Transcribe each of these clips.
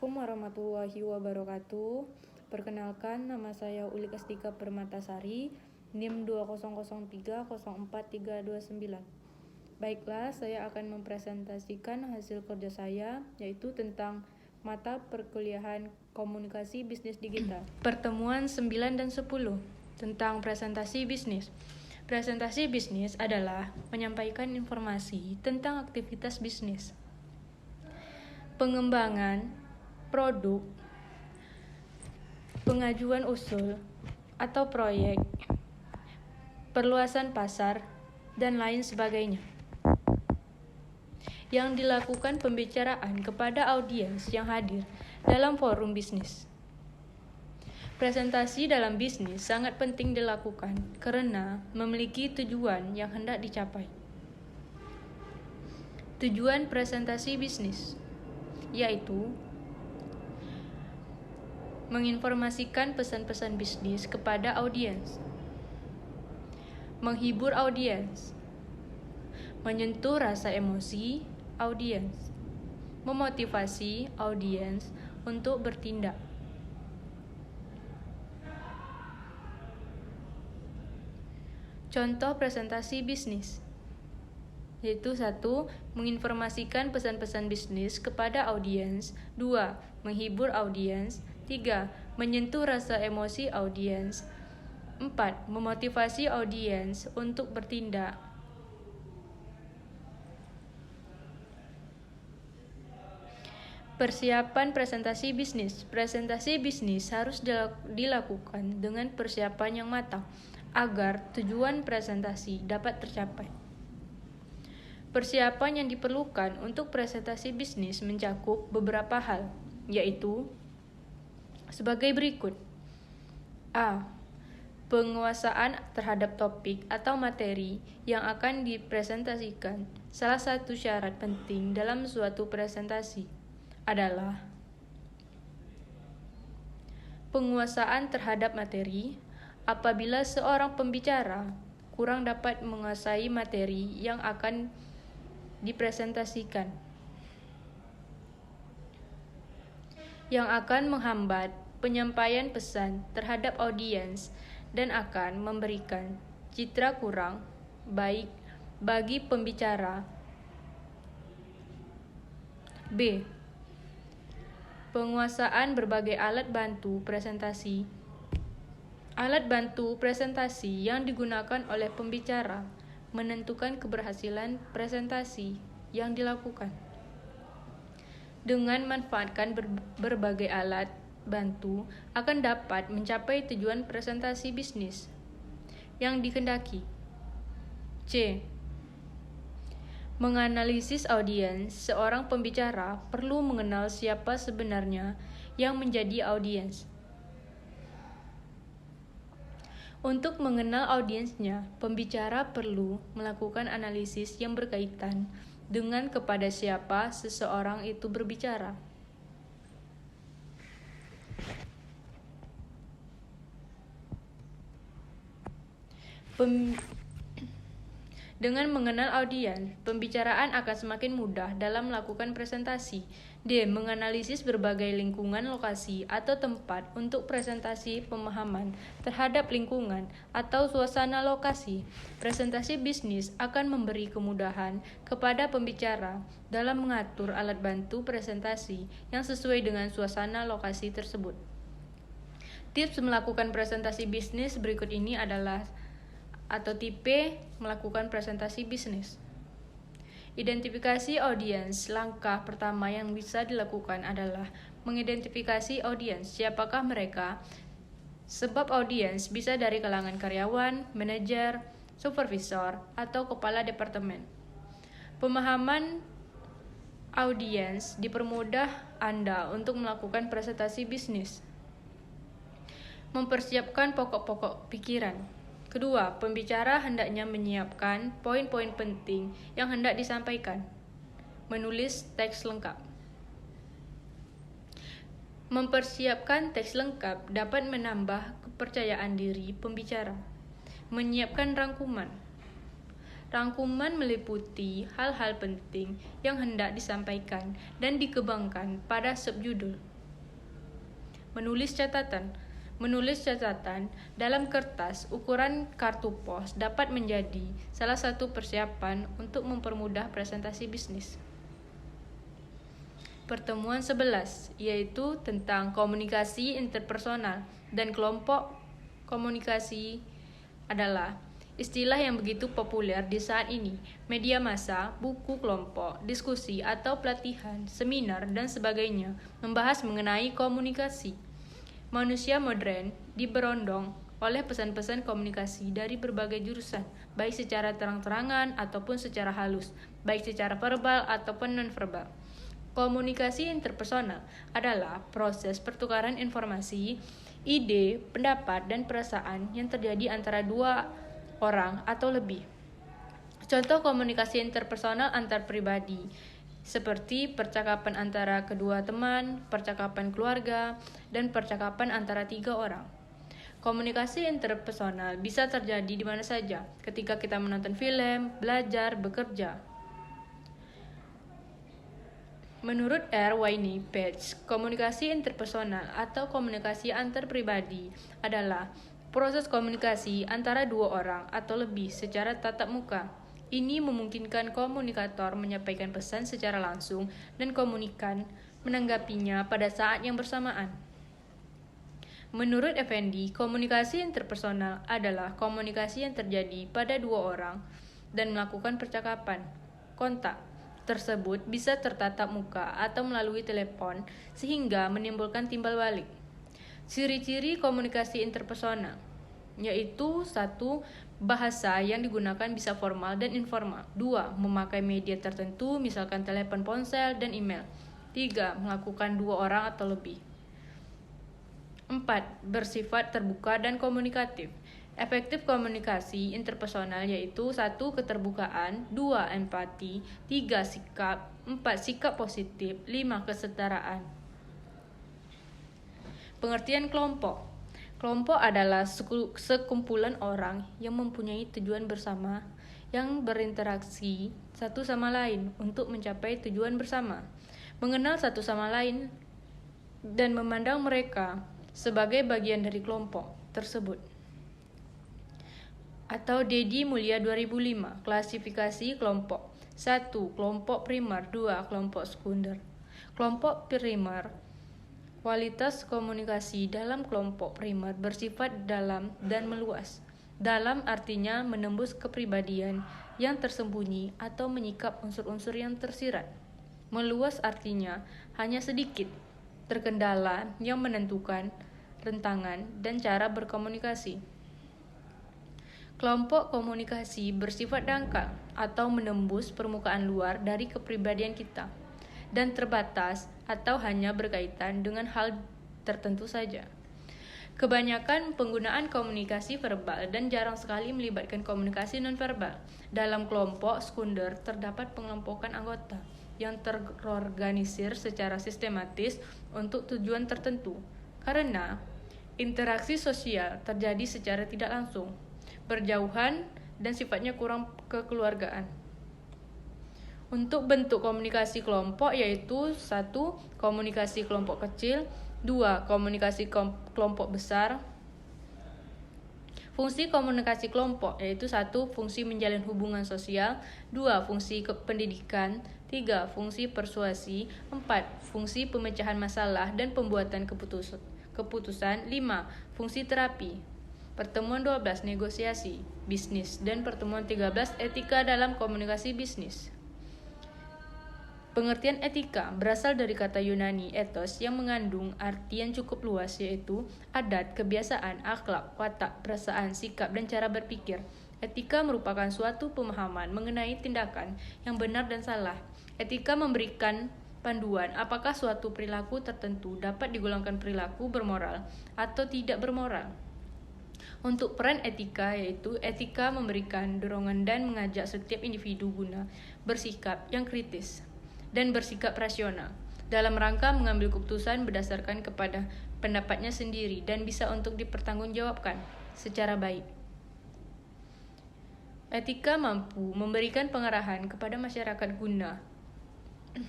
Assalamualaikum warahmatullahi wabarakatuh. Perkenalkan, nama saya Uli Kastika Permatasari, NIM 20030439. Baiklah, saya akan mempresentasikan hasil kerja saya, yaitu tentang mata perkuliahan Komunikasi Bisnis Digital. Pertemuan 9 dan 10 tentang presentasi bisnis. Presentasi bisnis adalah menyampaikan informasi tentang aktivitas bisnis, pengembangan produk, pengajuan usul atau proyek, perluasan pasar, dan lain sebagainya, yang dilakukan pembicaraan kepada audiens yang hadir dalam forum bisnis. Presentasi dalam bisnis sangat penting dilakukan karena memiliki tujuan yang hendak dicapai. Tujuan presentasi bisnis yaitu menginformasikan pesan-pesan bisnis kepada audiens, menghibur audiens, menyentuh rasa emosi audiens, memotivasi audiens untuk bertindak. Contoh presentasi bisnis yaitu 1. Menginformasikan pesan-pesan bisnis kepada audiens. 2. Menghibur audiens. 3. Menyentuh rasa emosi audiens. 4. Memotivasi audiens untuk bertindak. Persiapan presentasi bisnis. Presentasi bisnis harus dilakukan dengan persiapan yang matang agar tujuan presentasi dapat tercapai. Persiapan yang diperlukan untuk presentasi bisnis mencakup beberapa hal, yaitu sebagai berikut. A. Penguasaan terhadap topik atau materi yang akan dipresentasikan. Salah satu syarat penting dalam suatu presentasi adalah penguasaan terhadap materi. Apabila seorang pembicara kurang dapat menguasai materi yang akan dipresentasikan, yang akan menghambat penyampaian pesan terhadap audiens dan akan memberikan citra kurang baik bagi pembicara. B. Penguasaan berbagai alat bantu presentasi. Alat bantu presentasi yang digunakan oleh pembicara menentukan keberhasilan presentasi yang dilakukan. Dengan manfaatkan berbagai alat bantu akan dapat mencapai tujuan presentasi bisnis yang dikehendaki. C. Menganalisis audiens. Seorang pembicara perlu mengenal siapa sebenarnya yang menjadi audiens. Untuk mengenal audiensnya, pembicara perlu melakukan analisis yang berkaitan dengan kepada siapa seseorang itu berbicara. Dengan mengenal audiens, pembicaraan akan semakin mudah dalam melakukan presentasi. D. Menganalisis berbagai lingkungan lokasi atau tempat untuk presentasi pemahaman terhadap lingkungan atau suasana lokasi. Presentasi bisnis akan memberi kemudahan kepada pembicara dalam mengatur alat bantu presentasi yang sesuai dengan suasana lokasi tersebut. Tips melakukan presentasi bisnis berikut ini adalah atau tipe melakukan presentasi bisnis. Identifikasi audiens. Langkah pertama yang bisa dilakukan adalah mengidentifikasi audiens. Siapakah mereka? Sebab audiens bisa dari kalangan karyawan, manajer, supervisor, atau kepala departemen. Pemahaman audiens dipermudah Anda untuk melakukan presentasi bisnis. Mempersiapkan pokok-pokok pikiran. Kedua, pembicara hendaknya menyiapkan poin-poin penting yang hendak disampaikan. Menulis teks lengkap. Mempersiapkan teks lengkap dapat menambah kepercayaan diri pembicara. Menyiapkan rangkuman. Rangkuman meliputi hal-hal penting yang hendak disampaikan dan dikembangkan pada subjudul. Menulis catatan. Menulis catatan dalam kertas ukuran kartu pos dapat menjadi salah satu persiapan untuk mempermudah presentasi bisnis. Pertemuan 11, yaitu tentang komunikasi interpersonal dan kelompok komunikasi adalah istilah yang begitu populer di saat ini. Media massa, buku kelompok, diskusi atau pelatihan, seminar, dan sebagainya membahas mengenai komunikasi. Manusia modern diberondong oleh pesan-pesan komunikasi dari berbagai jurusan, baik secara terang-terangan ataupun secara halus, baik secara verbal ataupun non-verbal. Komunikasi interpersonal adalah proses pertukaran informasi, ide, pendapat, dan perasaan yang terjadi antara dua orang atau lebih. Contoh komunikasi interpersonal antar pribadi seperti percakapan antara kedua teman, percakapan keluarga, dan percakapan antara 3 orang. Komunikasi interpersonal bisa terjadi di mana saja, ketika kita menonton film, belajar, bekerja. Menurut R. Wayne Page, komunikasi interpersonal atau komunikasi antar pribadi adalah proses komunikasi antara 2 orang atau lebih secara tatap muka. Ini memungkinkan komunikator menyampaikan pesan secara langsung dan komunikan menanggapinya pada saat yang bersamaan. Menurut Effendi, komunikasi interpersonal adalah komunikasi yang terjadi pada 2 orang dan melakukan percakapan. Kontak tersebut bisa tertatap muka atau melalui telepon sehingga menimbulkan timbal balik. Ciri-ciri komunikasi interpersonal yaitu 1. Bahasa yang digunakan bisa formal dan informal. 2. Memakai media tertentu misalkan telepon ponsel dan email. 3. Melakukan 2 orang atau lebih. 4. Bersifat terbuka dan komunikatif. Efektif komunikasi interpersonal yaitu 1. Keterbukaan, 2. Empati, 3. Sikap, 4. Sikap positif, 5. Kesetaraan. Pengertian kelompok. Kelompok adalah sekumpulan orang yang mempunyai tujuan bersama yang berinteraksi satu sama lain untuk mencapai tujuan bersama, mengenal satu sama lain, dan memandang mereka sebagai bagian dari kelompok tersebut. Atau Dedi Mulia 2005, klasifikasi kelompok. 1. Kelompok primer. 2. Kelompok sekunder. Kelompok primer. Kualitas komunikasi dalam kelompok primer bersifat dalam dan meluas. Dalam artinya menembus kepribadian yang tersembunyi atau menyikap unsur-unsur yang tersirat. Meluas artinya hanya sedikit terkendala yang menentukan rentangan dan cara berkomunikasi. Kelompok komunikasi bersifat dangkal atau menembus permukaan luar dari kepribadian kita dan terbatas atau hanya berkaitan dengan hal tertentu saja. Kebanyakan penggunaan komunikasi verbal dan jarang sekali melibatkan komunikasi nonverbal. Dalam kelompok sekunder terdapat pengelompokan anggota yang terorganisir secara sistematis untuk tujuan tertentu. Karena interaksi sosial terjadi secara tidak langsung, berjauhan, dan sifatnya kurang kekeluargaan. Untuk bentuk komunikasi kelompok yaitu 1. Komunikasi kelompok kecil, 2. Komunikasi kelompok besar. Fungsi komunikasi kelompok yaitu 1. Fungsi menjalin hubungan sosial, 2. Fungsi pendidikan, 3. Fungsi persuasi, 4. Fungsi pemecahan masalah dan pembuatan keputusan, 5. Fungsi terapi. Pertemuan 12 negosiasi bisnis dan pertemuan 13 etika dalam komunikasi bisnis. Pengertian etika berasal dari kata Yunani ethos yang mengandung arti yang cukup luas yaitu adat, kebiasaan, akhlak, watak, perasaan, sikap, dan cara berpikir. Etika merupakan suatu pemahaman mengenai tindakan yang benar dan salah. Etika memberikan panduan apakah suatu perilaku tertentu dapat digolongkan perilaku bermoral atau tidak bermoral. Untuk peran etika yaitu etika memberikan dorongan dan mengajak setiap individu guna bersikap yang kritis dan bersikap rasional dalam rangka mengambil keputusan berdasarkan kepada pendapatnya sendiri dan bisa untuk dipertanggungjawabkan secara baik. Etika mampu memberikan pengarahan kepada masyarakat guna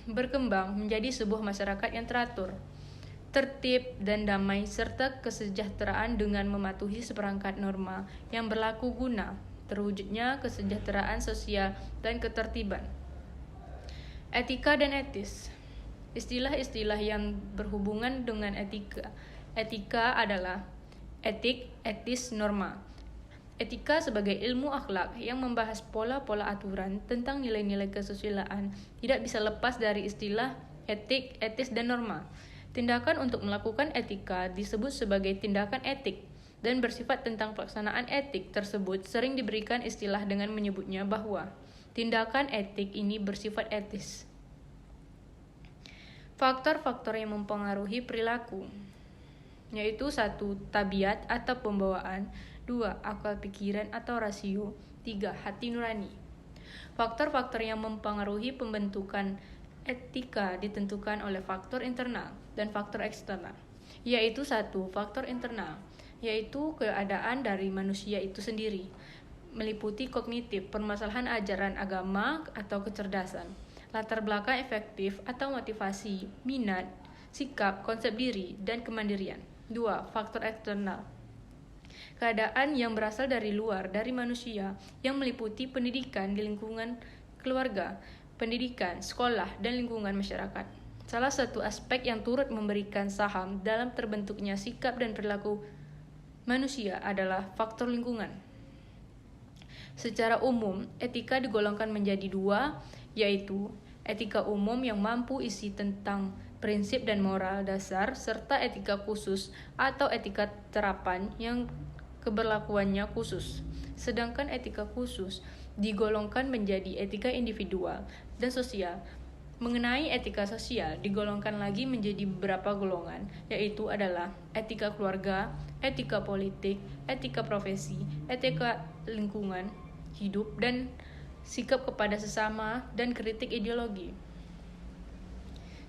berkembang menjadi sebuah masyarakat yang teratur, tertib dan damai, serta kesejahteraan dengan mematuhi seperangkat norma yang berlaku guna terwujudnya kesejahteraan sosial dan ketertiban. Etika dan etis. Istilah-istilah yang berhubungan dengan etika. Etika adalah etik, etis, norma. Etika sebagai ilmu akhlak yang membahas pola-pola aturan tentang nilai-nilai kesusilaan tidak bisa lepas dari istilah etik, etis, dan norma. Tindakan untuk melakukan etika disebut sebagai tindakan etik dan bersifat tentang pelaksanaan etik tersebut sering diberikan istilah dengan menyebutnya bahwa tindakan etik ini bersifat etis. Faktor-faktor yang mempengaruhi perilaku yaitu 1. Tabiat atau pembawaan, 2. Akal pikiran atau rasio, 3. Hati nurani. Faktor-faktor yang mempengaruhi pembentukan etika ditentukan oleh faktor internal dan faktor eksternal, yaitu 1. Faktor internal, yaitu keadaan dari manusia itu sendiri, meliputi kognitif, permasalahan ajaran agama atau kecerdasan, latar belakang efektif atau motivasi, minat, sikap, konsep diri, dan kemandirian. 2. Faktor eksternal, keadaan yang berasal dari luar dari manusia yang meliputi pendidikan di lingkungan keluarga, pendidikan, sekolah, dan lingkungan masyarakat. Salah satu aspek yang turut memberikan saham dalam terbentuknya sikap dan perilaku manusia adalah faktor lingkungan. Secara umum, etika digolongkan menjadi 2, yaitu etika umum yang mampu isi tentang prinsip dan moral dasar, serta etika khusus atau etika terapan yang keberlakuannya khusus. Sedangkan etika khusus digolongkan menjadi etika individual dan sosial. Mengenai etika sosial digolongkan lagi menjadi beberapa golongan, yaitu adalah etika keluarga, etika politik, etika profesi, etika lingkungan hidup, dan sikap kepada sesama dan kritik ideologi.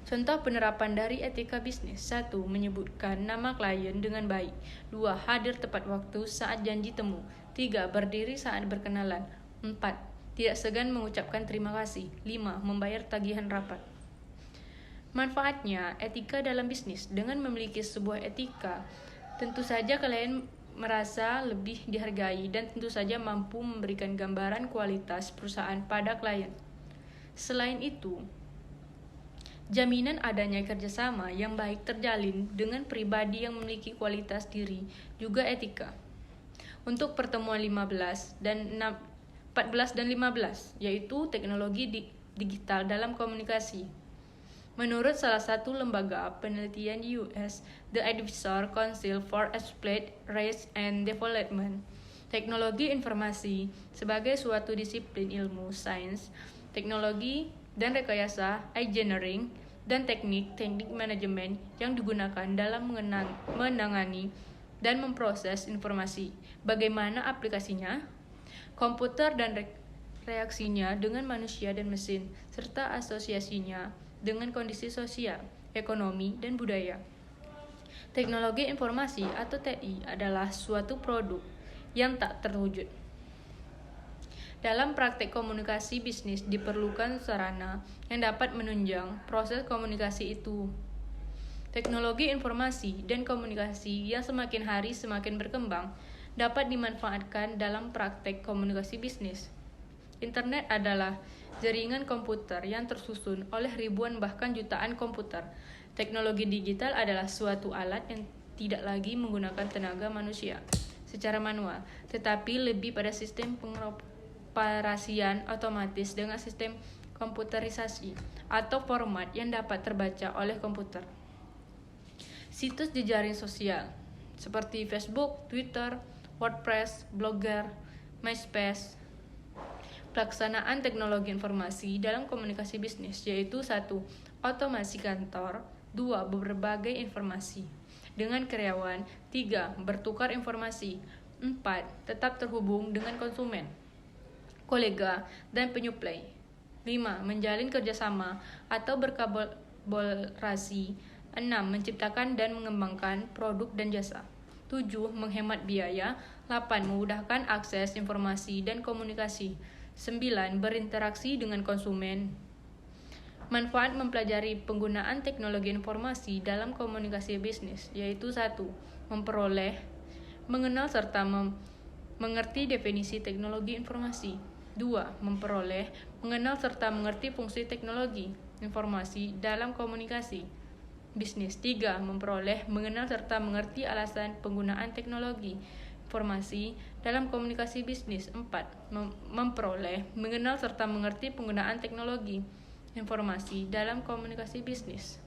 Contoh penerapan dari etika bisnis. 1. Menyebutkan nama klien dengan baik. 2. Hadir tepat waktu saat janji temu. 3. Berdiri saat berkenalan. 4. Tidak segan mengucapkan terima kasih. 5. Membayar tagihan rapat. Manfaatnya etika dalam bisnis. Dengan memiliki sebuah etika, tentu saja klien merasa lebih dihargai dan tentu saja mampu memberikan gambaran kualitas perusahaan pada klien. Selain itu, jaminan adanya kerjasama yang baik terjalin dengan pribadi yang memiliki kualitas diri juga etika. Untuk pertemuan 14 dan 15, yaitu teknologi digital dalam komunikasi. Menurut salah satu lembaga penelitian di US, The Advisor Council for Applied Research and Development, teknologi informasi sebagai suatu disiplin ilmu sains, teknologi dan rekayasa, engineering, dan teknik manajemen yang digunakan dalam menangani dan memproses informasi. Bagaimana aplikasinya? Komputer dan reaksinya dengan manusia dan mesin, serta asosiasinya dengan kondisi sosial, ekonomi, dan budaya. Teknologi informasi atau TI adalah suatu produk yang tak terwujud. Dalam praktek komunikasi bisnis diperlukan sarana yang dapat menunjang proses komunikasi itu. Teknologi informasi dan komunikasi yang semakin hari semakin berkembang dapat dimanfaatkan dalam praktek komunikasi bisnis. Internet adalah jaringan komputer yang tersusun oleh ribuan bahkan jutaan komputer. Teknologi digital adalah suatu alat yang tidak lagi menggunakan tenaga manusia secara manual, tetapi lebih pada sistem pengoperasian otomatis dengan sistem komputerisasi atau format yang dapat terbaca oleh komputer. Situs jejaring sosial seperti Facebook, Twitter, WordPress, Blogger, MySpace. Pelaksanaan teknologi informasi dalam komunikasi bisnis yaitu 1. Otomasi kantor, 2. Berbagai informasi dengan karyawan, 3. Bertukar informasi, 4. Tetap terhubung dengan konsumen, kolega, dan penyuplai, 5. Menjalin kerjasama atau berkolaborasi, 6. Menciptakan dan mengembangkan produk dan jasa, 7. Menghemat biaya, 8. Memudahkan akses informasi dan komunikasi, 9. Berinteraksi dengan konsumen, Manfaat mempelajari penggunaan teknologi informasi dalam komunikasi bisnis, yaitu 1. Mengenal serta mengerti definisi teknologi informasi. 2. Mengenal serta mengerti fungsi teknologi informasi dalam komunikasi bisnis. 3. Mengenal serta mengerti alasan penggunaan teknologi informasi dalam komunikasi bisnis. 4. Mengenal serta mengerti penggunaan teknologi informasi dalam komunikasi bisnis.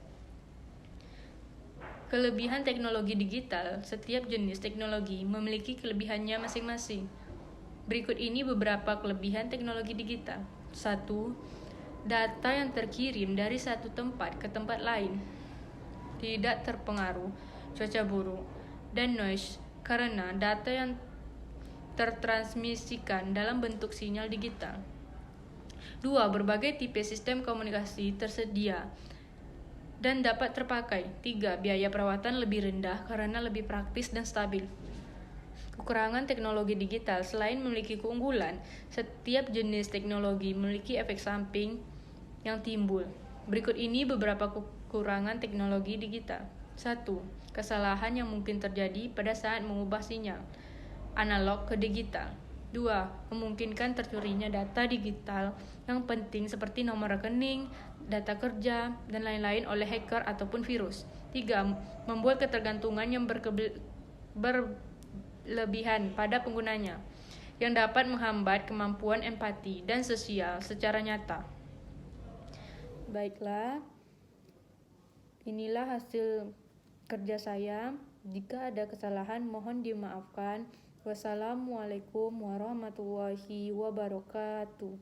Kelebihan teknologi digital. Setiap jenis teknologi memiliki kelebihannya masing-masing. Berikut ini beberapa kelebihan teknologi digital. 1. Data yang terkirim dari satu tempat ke tempat lain tidak terpengaruh cuaca buruk dan noise karena data yang tertransmisikan dalam bentuk sinyal digital. 2. Berbagai tipe sistem komunikasi tersedia dan dapat terpakai. 3. Biaya perawatan lebih rendah karena lebih praktis dan stabil. Kekurangan teknologi digital. Selain memiliki keunggulan, setiap jenis teknologi memiliki efek samping yang timbul. Berikut ini beberapa kekurangan teknologi digital. 1. Kesalahan yang mungkin terjadi pada saat mengubah sinyal analog ke digital. 2. Memungkinkan tercurinya data digital yang penting seperti nomor rekening, data kerja, dan lain-lain oleh hacker ataupun virus. 3. Membuat ketergantungan yang berlebihan pada penggunanya, yang dapat menghambat kemampuan empati dan sosial secara nyata. Baiklah, inilah hasil kerja saya. Jika ada kesalahan, mohon dimaafkan. Wassalamualaikum warahmatullahi wabarakatuh.